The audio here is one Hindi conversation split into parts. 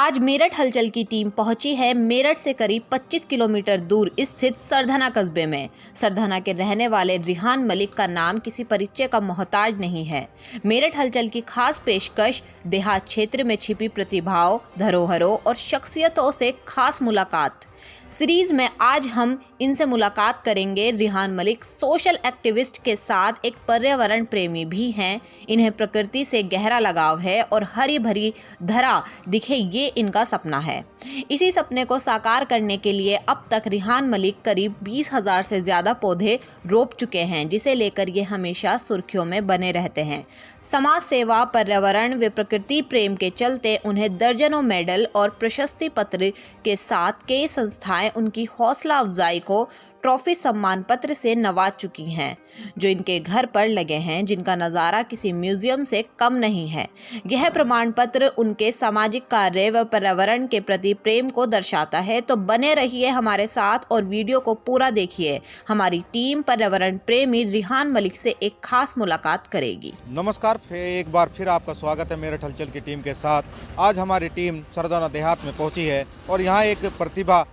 आज मेरठ हलचल की टीम पहुंची है मेरठ से करीब 25 किलोमीटर दूर स्थित सरधना कस्बे में। सरधना के रहने वाले रिहान मलिक का नाम किसी परिचय का मोहताज नहीं है। मेरठ हलचल की खास पेशकश देहात क्षेत्र में छिपी प्रतिभाओं, धरोहरों और शख्सियतों से खास मुलाकात सीरीज में आज हम इनसे मुलाकात करेंगे। रिहान मलिक सोशल एक्टिविस्ट के साथ एक पर्यावरण प्रेमी भी हैं। इन्हें प्रकृति से गहरा लगाव है और हरी भरी धरा दिखे ये इनका सपना है। इसी सपने को साकार करने के लिए अब तक रिहान मलिक करीब 20,000 से ज़्यादा पौधे रोप चुके हैं, जिसे लेकर ये हमेशा सुर्खियों में बने रहते हैं। समाज सेवा, पर्यावरण व प्रकृति प्रेम के चलते उन्हें दर्जनों मेडल और प्रशस्ति पत्र के साथ कई संस्थाएं उनकी हौसला अफजाई को ट्रॉफी सम्मान पत्र से नवाज चुकी हैं, जो इनके घर पर लगे हैं, जिनका नज़ारा किसी म्यूजियम से कम नहीं है। यह प्रमाण पत्र उनके सामाजिक कार्य व पर्यावरण के प्रति प्रेम को दर्शाता है। तो बने रहिए हमारे साथ और वीडियो को पूरा देखिए। हमारी टीम पर्यावरण प्रेमी रिहान मलिक से एक खास मुलाकात करेगी। नमस्कार, एक बार फिर आपका स्वागत है मेरठ हलचल की टीम के साथ। आज हमारी टीम सरधना देहात में पहुंची है और यहाँ एक प्रतिभा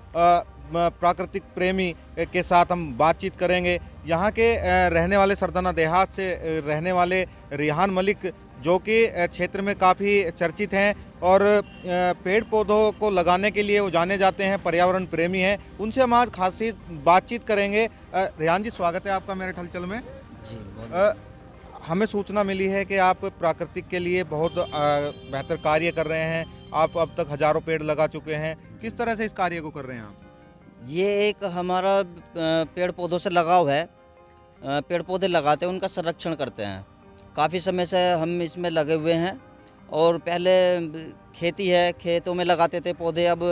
प्राकृतिक प्रेमी के साथ हम बातचीत करेंगे। यहाँ के रहने वाले सरधना देहात से रहने वाले रिहान मलिक, जो कि क्षेत्र में काफ़ी चर्चित हैं और पेड़ पौधों को लगाने के लिए वो जाने जाते हैं, पर्यावरण प्रेमी हैं। उनसे हम आज खासी बातचीत करेंगे। रिहान जी, स्वागत है आपका मेरठ हलचल में जी। हमें सूचना मिली है कि आप प्राकृतिक के लिए बहुत बेहतर कार्य कर रहे हैं। आप अब तक हज़ारों पेड़ लगा चुके हैं। किस तरह से इस कार्य को कर रहे हैं आप? ये एक हमारा पेड़ पौधों से लगाव है। पेड़ पौधे लगाते हैं, उनका संरक्षण करते हैं। काफ़ी समय से हम इसमें लगे हुए हैं और पहले खेती है, खेतों में लगाते थे पौधे। अब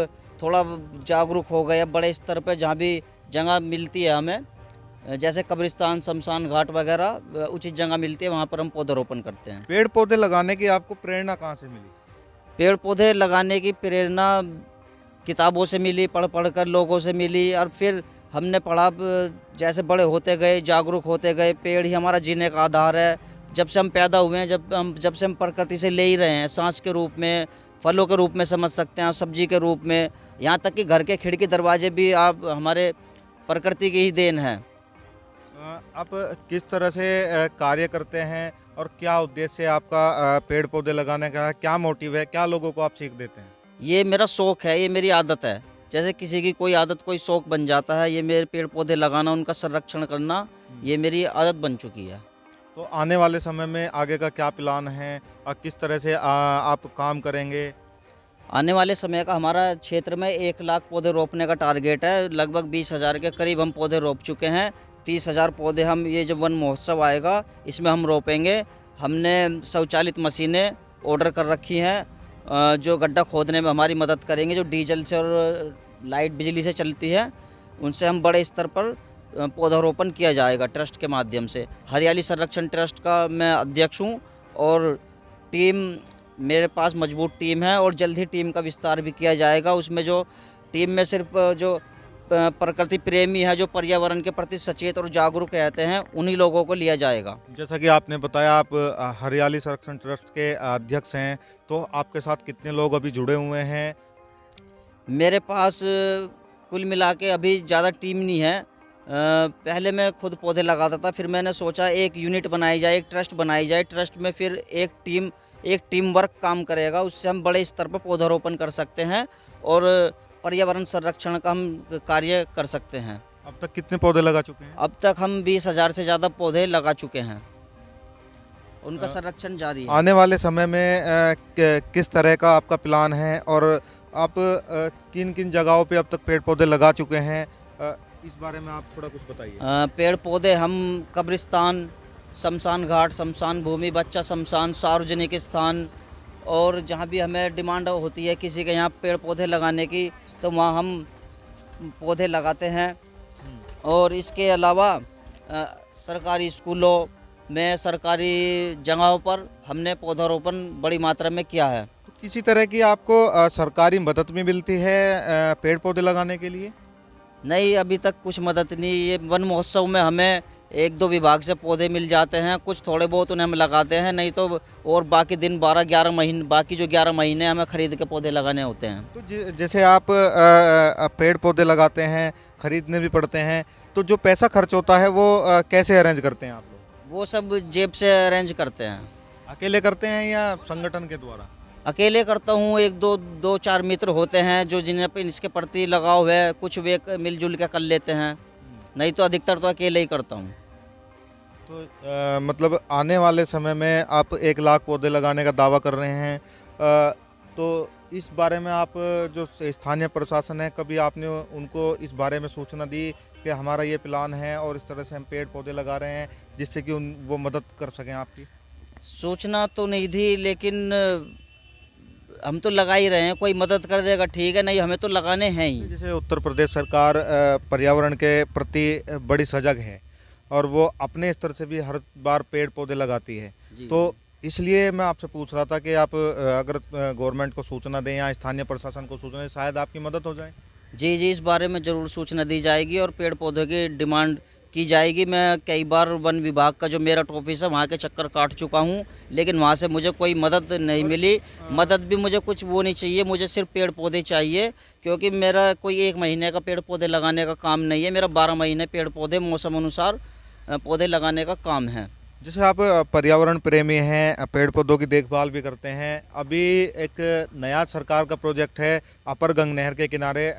थोड़ा जागरूक हो गए। अब बड़े स्तर पर जहाँ भी जगह मिलती है हमें, जैसे कब्रिस्तान, शमशान घाट वगैरह उचित जगह मिलती है, वहाँ पर हम पौधारोपण करते हैं। पेड़ पौधे लगाने की आपको प्रेरणा कहाँ से मिली? पेड़ पौधे लगाने की प्रेरणा किताबों से मिली, पढ़ कर लोगों से मिली, और फिर हमने पढ़ा, जैसे बड़े होते गए, जागरूक होते गए। पेड़ ही हमारा जीने का आधार है। जब से हम पैदा हुए हैं, जब से हम प्रकृति से ले ही रहे हैं, सांस के रूप में, फलों के रूप में समझ सकते हैं, सब्जी के रूप में, यहाँ तक कि घर के खिड़की दरवाजे भी आप हमारे प्रकृति की ही देन है। आप किस तरह से कार्य करते हैं और क्या उद्देश्य है आपका पेड़ पौधे लगाने का? क्या मोटिव है? क्या लोगों को आप सीख देते हैं? ये मेरा शौक़ है, ये मेरी आदत है। जैसे किसी की कोई आदत, कोई शौक़ बन जाता है, ये मेरे पेड़ पौधे लगाना, उनका संरक्षण करना, ये मेरी आदत बन चुकी है। तो आने वाले समय में आगे का क्या प्लान है और किस तरह से आप काम करेंगे? आने वाले समय का हमारा क्षेत्र में 1 लाख पौधे रोपने का टारगेट है। लगभग 20,000 के करीब हम पौधे रोप चुके हैं। 30,000 पौधे हम, ये जब वन महोत्सव आएगा इसमें हम रोपेंगे। हमने स्वचालित मशीनें ऑर्डर कर रखी हैं, जो गड्ढा खोदने में हमारी मदद करेंगे, जो डीजल से और लाइट बिजली से चलती है। उनसे हम बड़े स्तर पर पौधारोपण किया जाएगा ट्रस्ट के माध्यम से। हरियाली संरक्षण ट्रस्ट का मैं अध्यक्ष हूँ और टीम, मेरे पास मजबूत टीम है और जल्द ही टीम का विस्तार भी किया जाएगा। उसमें जो टीम में सिर्फ जो प्रकृति प्रेमी है, जो पर्यावरण के प्रति सचेत और जागरूक रहते हैं, उन्हीं लोगों को लिया जाएगा। जैसा कि आपने बताया, आप हरियाली संरक्षण ट्रस्ट के अध्यक्ष हैं, तो आपके साथ कितने लोग अभी जुड़े हुए हैं? मेरे पास कुल मिला के अभी ज़्यादा टीम नहीं है। पहले मैं खुद पौधे लगाता था, फिर मैंने सोचा एक यूनिट बनाई जाए, एक ट्रस्ट बनाई जाए। ट्रस्ट में फिर एक टीम वर्क काम करेगा, उससे हम बड़े स्तर पर पौधारोपण कर सकते हैं और पर्यावरण संरक्षण का हम कार्य कर सकते हैं। अब तक कितने पौधे लगा चुके हैं? अब तक हम 20,000 से ज़्यादा पौधे लगा चुके हैं। उनका संरक्षण जारी है। आने वाले समय में किस तरह का आपका प्लान है और आप किन किन जगहों पे अब तक पेड़ पौधे लगा चुके हैं, इस बारे में आप थोड़ा कुछ बताइए। पेड़ पौधे हम कब्रिस्तान, शमशान घाट, शमशान भूमि, बच्चा शमशान, सार्वजनिक स्थान, और जहाँ भी हमें डिमांड होती है किसी के यहाँ पेड़ पौधे लगाने की, तो वहाँ हम पौधे लगाते हैं। और इसके अलावा सरकारी स्कूलों में, सरकारी जगहों पर हमने पौधारोपण बड़ी मात्रा में किया है। तो किसी तरह की आपको सरकारी मदद भी मिलती है पेड़ पौधे लगाने के लिए? नहीं, अभी तक कुछ मदद नहीं। ये वन महोत्सव में हमें एक दो विभाग से पौधे मिल जाते हैं, कुछ थोड़े बहुत उन्हें हम लगाते हैं, नहीं तो और बाकी दिन 12-11 महीने, बाकी जो 11 महीने हमें खरीद के पौधे लगाने होते हैं। तो जैसे आप पेड़ पौधे लगाते हैं, खरीदने भी पड़ते हैं, तो जो पैसा खर्च होता है वो कैसे अरेंज करते हैं आप लोग? वो सब जेब से अरेंज करते हैं। अकेले करते हैं या संगठन के द्वारा? अकेले करता हूँ, एक दो दो चार मित्र होते हैं जो जिन्हें पे इसके प्रति लगाव है, कुछ वे मिलजुल के कर लेते हैं, नहीं तो अधिकतर तो अकेले ही करता हूँ। तो मतलब आने वाले समय में आप 1 लाख पौधे लगाने का दावा कर रहे हैं, तो इस बारे में आप जो स्थानीय प्रशासन है, कभी आपने उनको इस बारे में सूचना दी कि हमारा ये प्लान है और इस तरह से हम पेड़ पौधे लगा रहे हैं, जिससे कि वो मदद कर सकें आपकी? सूचना तो नहीं थी, लेकिन हम तो लगा ही रहे हैं, कोई मदद कर देगा ठीक है, नहीं हमें तो लगाने हैं ही। जैसे उत्तर प्रदेश सरकार पर्यावरण के प्रति बड़ी सजग है और वो अपने स्तर से भी हर बार पेड़ पौधे लगाती है, तो इसलिए मैं आपसे पूछ रहा था कि आप अगर गवर्नमेंट को सूचना दें या स्थानीय प्रशासन को सूचना दें, शायद आपकी मदद हो जाए। जी जी, इस बारे में ज़रूर सूचना दी जाएगी और पेड़ पौधों की डिमांड की जाएगी। मैं कई बार वन विभाग का जो मेरठ ऑफिस है वहाँ के चक्कर काट चुका हूँ, लेकिन वहाँ से मुझे कोई मदद नहीं मिली। मदद भी मुझे कुछ वो नहीं चाहिए, मुझे सिर्फ पेड़ पौधे चाहिए, क्योंकि मेरा कोई 1 महीने का पेड़ पौधे लगाने का काम नहीं है, मेरा 12 महीने पेड़ पौधे मौसम अनुसार पौधे लगाने का काम है। जैसे आप पर्यावरण प्रेमी हैं, पेड़ पौधों की देखभाल भी करते हैं, अभी एक नया सरकार का प्रोजेक्ट है अपर गंग नहर के किनारे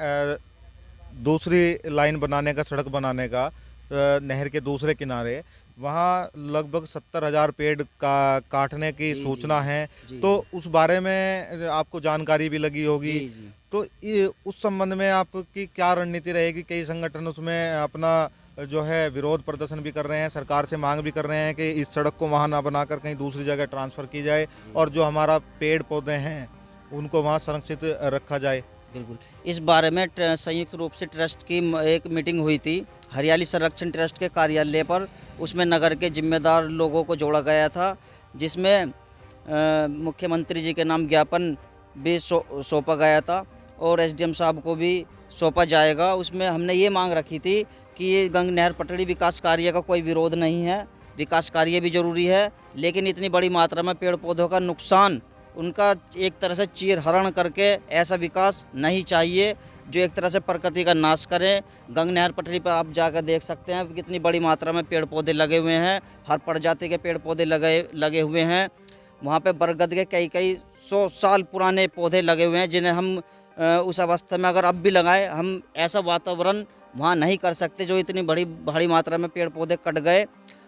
दूसरी लाइन बनाने का, सड़क बनाने का, नहर के दूसरे किनारे, वहाँ लगभग 70,000 पेड़ का काटने की सूचना है। तो उस बारे में आपको जानकारी भी लगी होगी, तो उस संबंध में आपकी क्या रणनीति रहेगी? कई संगठन उसमें अपना जो है विरोध प्रदर्शन भी कर रहे हैं, सरकार से मांग भी कर रहे हैं कि इस सड़क को वहाँ ना बनाकर कहीं दूसरी जगह ट्रांसफ़र की जाए और जो हमारा पेड़ पौधे हैं उनको वहाँ संरक्षित रखा जाए। बिल्कुल, इस बारे में संयुक्त रूप से ट्रस्ट की एक मीटिंग हुई थी हरियाली संरक्षण ट्रस्ट के कार्यालय पर। उसमें नगर के जिम्मेदार लोगों को जोड़ा गया था, जिसमें मुख्यमंत्री जी के नाम ज्ञापन भी सौंपा गया था और एसडीएम साहब को भी सौंपा जाएगा। उसमें हमने ये मांग रखी थी कि ये गंग नहर पटड़ी विकास कार्य का कोई विरोध नहीं है, विकास कार्य भी ज़रूरी है, लेकिन इतनी बड़ी मात्रा में पेड़ पौधों का नुकसान, उनका एक तरह से चीरहरण करके ऐसा विकास नहीं चाहिए जो एक तरह से प्रकृति का नाश करे। गंग नहर पटड़ी पर आप जाकर देख सकते हैं कितनी बड़ी मात्रा में पेड़ पौधे लगे हुए हैं, हर प्रजाति के पेड़ पौधे लगे हुए हैं। वहाँ पे बरगद के कई 100 साल पुराने पौधे लगे हुए हैं, जिन्हें हम उस अवस्था में अगर अब भी लगाएं, हम ऐसा वातावरण वहाँ नहीं कर सकते जो इतनी बड़ी मात्रा में पेड़ पौधे कट गए।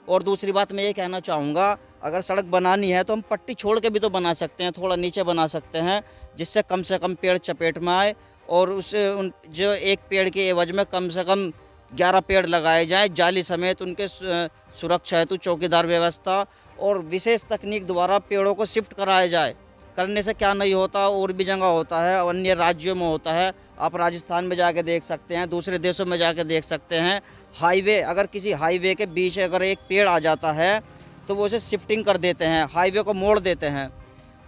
और दूसरी बात मैं ये कहना चाहूँगा, अगर सड़क बनानी है तो हम पट्टी छोड़ के भी तो बना सकते हैं, थोड़ा नीचे बना सकते हैं, जिससे कम से कम पेड़ चपेट में आए और जो एक पेड़ के एवज में कम से कम 11 पेड़ लगाए जाएं, जाली समेत उनके सुरक्षा हेतु चौकीदार व्यवस्था और विशेष तकनीक द्वारा पेड़ों को शिफ्ट कराया जाए। करने से क्या नहीं होता, और भी जगह होता है, अन्य राज्यों में होता है, आप राजस्थान में जाके देख सकते हैं, दूसरे देशों में जाके देख सकते हैं। हाईवे, अगर किसी हाईवे के बीच अगर एक पेड़ आ जाता है तो वो उसे शिफ्टिंग कर देते हैं, हाईवे को मोड़ देते हैं।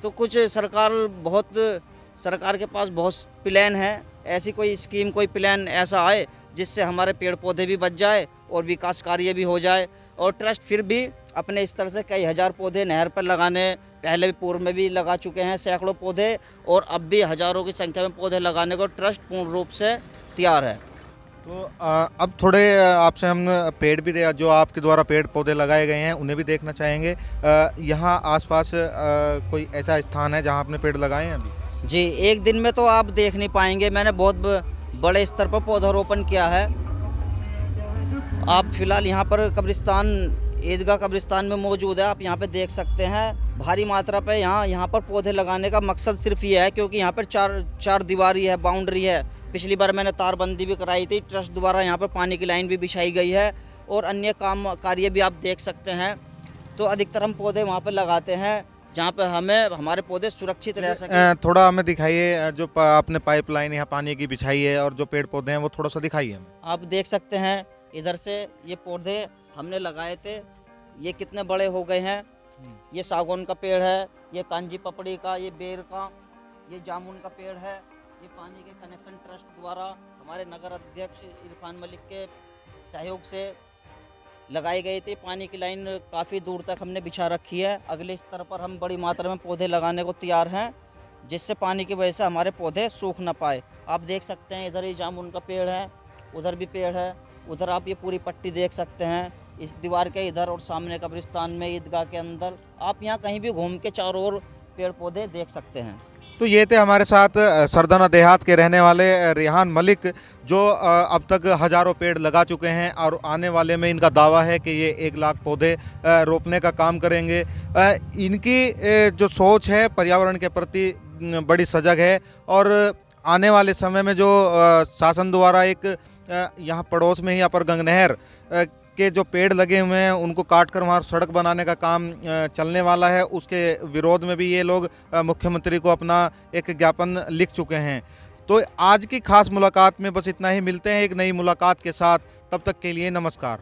तो कुछ सरकार के पास बहुत प्लान है, ऐसी कोई स्कीम, कोई प्लान ऐसा आए जिससे हमारे पेड़ पौधे भी बच जाए और विकास कार्य भी हो जाए। और ट्रस्ट फिर भी अपने स्तर से कई हज़ार पौधे नहर पर लगाने, पहले भी पूर्व में भी लगा चुके हैं सैकड़ों पौधे, और अब भी हज़ारों की संख्या में पौधे लगाने को ट्रस्ट पूर्ण रूप से तैयार है। तो अब थोड़े आपसे हम पेड़ भी जो आपके द्वारा पेड़ पौधे लगाए गए हैं उन्हें भी देखना चाहेंगे। यहाँ आसपास कोई ऐसा स्थान है जहाँ आपने पेड़ लगाए हैं अभी? जी, एक दिन में तो आप देख नहीं पाएंगे, मैंने बहुत बड़े स्तर पर पौधारोपण किया है। आप फिलहाल यहाँ पर कब्रिस्तान, ईदगाह कब्रिस्तान में मौजूद है, आप यहाँ पे देख सकते हैं। भारी मात्रा पे यहाँ पर पौधे लगाने का मकसद सिर्फ ये है क्योंकि यहाँ पर चार दीवारी है, बाउंड्री है। पिछली बार मैंने तारबंदी भी कराई थी, ट्रस्ट द्वारा यहाँ पर पानी की लाइन भी बिछाई गई है और अन्य कार्य भी आप देख सकते हैं। तो अधिकतर हम पौधे वहाँ पर लगाते हैं जहाँ पर हमारे पौधे सुरक्षित रह सकें। थोड़ा हमें दिखाइए, जो आपने पाइपलाइन यहाँ पानी की बिछाई है और जो पेड़ पौधे हैं वो थोड़ा सा दिखाइए हमें। आप देख सकते हैं इधर से ये पौधे हमने लगाए थे, ये कितने बड़े हो गए हैं। ये सागौन का पेड़ है, ये कांजी पपड़ी का, ये बेर का, ये जामुन का पेड़ है। ये पानी के कनेक्शन ट्रस्ट द्वारा हमारे नगर अध्यक्ष इरफान मलिक के सहयोग से लगाई गई थी। पानी की लाइन काफ़ी दूर तक हमने बिछा रखी है। अगले स्तर पर हम बड़ी मात्रा में पौधे लगाने को तैयार हैं, जिससे पानी की वजह से हमारे पौधे सूख ना पाए। आप देख सकते हैं इधर ही जामुन का पेड़ है, उधर भी पेड़ है, उधर आप ये पूरी पट्टी देख सकते हैं, इस दीवार के इधर और सामने कब्रिस्तान में, ईदगाह के अंदर, आप यहाँ कहीं भी घूम के चारों ओर पेड़ पौधे देख सकते हैं। तो ये थे हमारे साथ सरदाना देहात के रहने वाले रिहान मलिक, जो अब तक हज़ारों पेड़ लगा चुके हैं और आने वाले में इनका दावा है कि ये 1 लाख पौधे रोपने का काम करेंगे। इनकी जो सोच है पर्यावरण के प्रति बड़ी सजग है और आने वाले समय में जो शासन द्वारा एक यहाँ पड़ोस में ही अपर गंगनहर के जो पेड़ लगे हुए हैं उनको काट कर वहाँ सड़क बनाने का काम चलने वाला है, उसके विरोध में भी ये लोग मुख्यमंत्री को अपना एक ज्ञापन लिख चुके हैं। तो आज की खास मुलाकात में बस इतना ही। मिलते हैं एक नई मुलाकात के साथ, तब तक के लिए नमस्कार।